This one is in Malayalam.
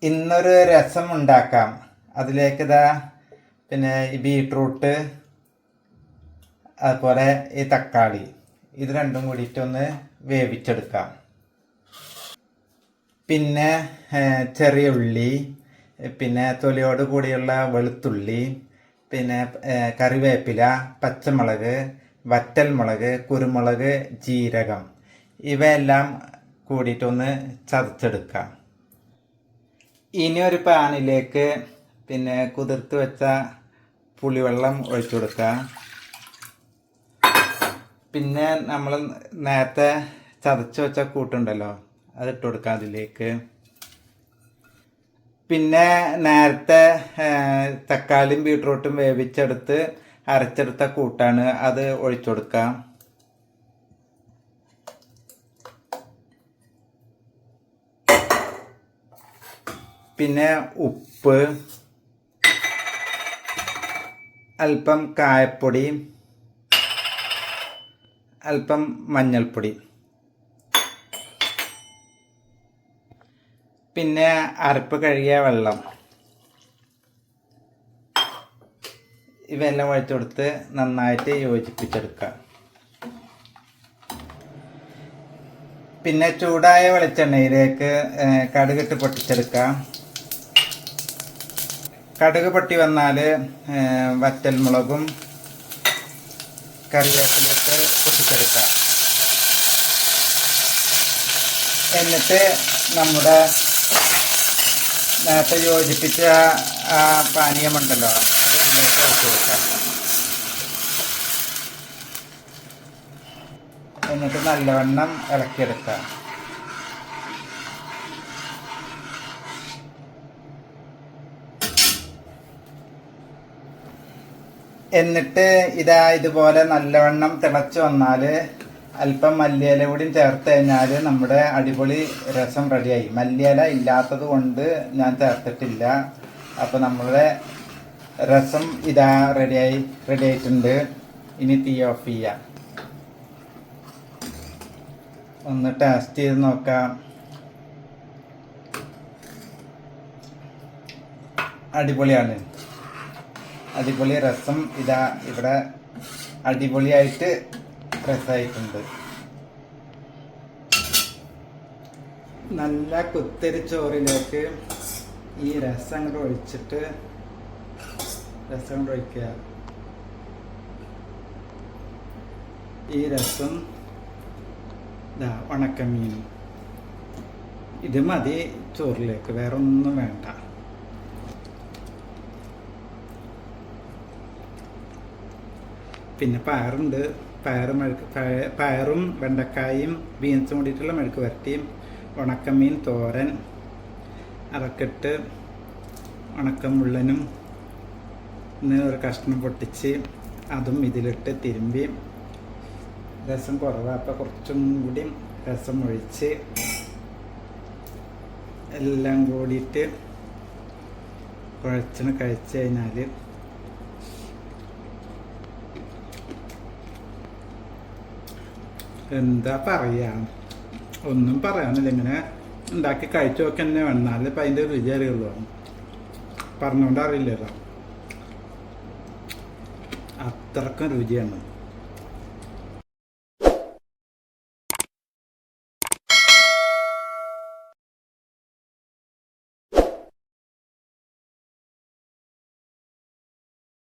ഇന്നൊരു രസം ഉണ്ടാക്കാം. അതിലേക്ക് പിന്നെ ഈ ബീട്രൂട്ട്, അതുപോലെ ഈ തക്കാളി, ഇത് രണ്ടും കൂടിയിട്ടൊന്ന് വേവിച്ചെടുക്കാം. പിന്നെ ചെറിയ ഉള്ളി, പിന്നെ തൊലിയോട് കൂടിയുള്ള വെളുത്തുള്ളി, പിന്നെ കറിവേപ്പില, പച്ചമുളക്, വറ്റൽമുളക്, കുരുമുളക്, ജീരകം, ഇവയെല്ലാം കൂടിയിട്ടൊന്ന് ചതച്ചെടുക്കാം. ഇനി ഒരു പാനിലേക്ക് പിന്നെ കുതിർത്ത് വെച്ച പുളിവെള്ളം ഒഴിച്ചു കൊടുക്കുക. പിന്നെ നമ്മൾ നേരത്തെ ചതച്ച് വെച്ച കൂട്ടുണ്ടല്ലോ, അതിട്ട് കൊടുക്കുക അതിലേക്ക്. പിന്നെ നേരത്തെ തക്കാളിയും ബീട്രൂട്ടും വേവിച്ചെടുത്ത് അരച്ചെടുത്ത കൂട്ടാണ്, അത് ഒഴിച്ചു കൊടുക്കാം. പിന്നെ ഉപ്പ്, അല്പം കായപ്പൊടി, അല്പം മഞ്ഞൾപ്പൊടി, പിന്നെ അരപ്പ് കഴുകിയ വെള്ളം, ഇവയെല്ലാം ഒഴിച്ചു കൊടുത്ത് നന്നായിട്ട് യോജിപ്പിച്ചെടുക്കുക. പിന്നെ ചൂടായ വെളിച്ചെണ്ണയിലേക്ക് കടുകിട്ട് പൊട്ടിച്ചെടുക്കാം. കടുക് പൊട്ടി വന്നാൽ വറ്റൽമുളകും കറിവേപ്പിലിട്ട് പൊട്ടിച്ചെടുക്കാം. എന്നിട്ട് നമ്മുടെ നേരത്തെ യോജിപ്പിച്ച ആ പാനീയമുണ്ടല്ലോ, അത് ഇതിലേക്ക് ഒഴിച്ചു കൊടുക്കാം. എന്നിട്ട് നല്ലവണ്ണം ഇളക്കിയെടുക്കാം. എന്നിട്ട് ഇതുപോലെ നല്ലവണ്ണം തിളച്ച് വന്നാൽ അല്പം മല്ലിയില കൂടി ചേർത്ത് കഴിഞ്ഞാൽ നമ്മുടെ അടിപൊളി രസം റെഡിയായി. മല്ലിയില ഇല്ലാത്തത് കൊണ്ട് ഞാൻ ചേർത്തിട്ടില്ല. അപ്പോൾ നമ്മുടെ രസം റെഡി ആയിട്ടുണ്ട്. ഇനി തീ ഓഫ് ചെയ്യാം. ഒന്ന് ടേസ്റ്റ് ചെയ്ത് നോക്കാം. അടിപൊളിയാണ്. അടിപൊളി രസം ഇവിടെ അടിപൊളിയായിട്ട് രസമായിട്ടുണ്ട്. നല്ല കുത്തരി ചോറിലേക്ക് ഈ രസം കൂടെ ഒഴിച്ചിട്ട് ഒഴിക്കുക. ഈ രസം ഉണക്കമീൻ, ഇത് മതി ചോറിലേക്ക്, വേറെ ഒന്നും വേണ്ട. പിന്നെ പയറുണ്ട്. പയറും വെണ്ടക്കായും ബീൻസും കൂടിയിട്ടുള്ള മെഴുക്ക് വരട്ടിയും, ഉണക്കമീൻ തോരൻ, അതൊക്കെ ഇട്ട് ഉണക്കമുള്ളനും ഒരു കഷ്ണം പൊട്ടിച്ച് അതും ഇതിലിട്ട് തിരുമ്പി, രസം കുറവാണ് അപ്പോൾ കുറച്ചും കൂടി രസം ഒഴിച്ച് എല്ലാം കൂടിയിട്ട് കുഴച്ചിന് കഴിച്ച് കഴിഞ്ഞാൽ എന്താ പറയാ, ഒന്നും പറയാനില്ല. ഇങ്ങനെ ഉണ്ടാക്കി കഴിച്ചു നോക്കി തന്നെ വേണം, എന്നാലും ഇപ്പം അതിൻ്റെ രുചി അറിയുള്ളൂ. പറഞ്ഞുകൊണ്ട് അറിയില്ലല്ലോ, അത്രക്കും രുചിയാണ്.